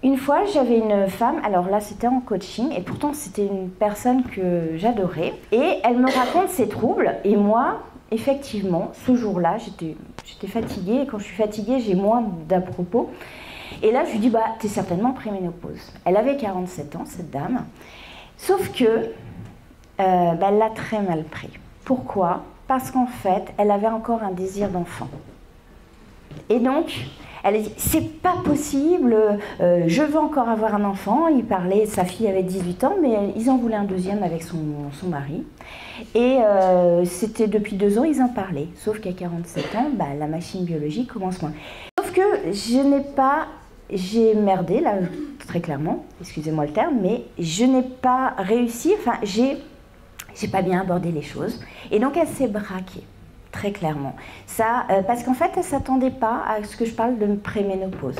Une fois, j'avais une femme, alors là c'était en coaching, et pourtant c'était une personne que j'adorais, et elle me raconte ses troubles, et moi, effectivement, ce jour-là, j'étais fatiguée, et quand je suis fatiguée, j'ai moins d'à-propos. Et là, je lui dis, bah, t'es certainement préménopause. Elle avait 47 ans, cette dame, sauf que elle l'a très mal pris. Pourquoi? Parce qu'en fait, elle avait encore un désir d'enfant. Et donc, elle a dit, c'est pas possible, je veux encore avoir un enfant. Il parlait, sa fille avait 18 ans, mais ils en voulaient un deuxième avec son mari. Et c'était depuis 2 ans, ils en parlaient. Sauf qu'à 47 ans, la machine biologique commence moins. Sauf que j'ai merdé, là, très clairement, excusez-moi le terme, mais je n'ai pas réussi, enfin, j'ai pas bien abordé les choses. Et donc, elle s'est braquée. Très clairement. Ça, parce qu'en fait, elle ne s'attendait pas à ce que je parle de préménopause.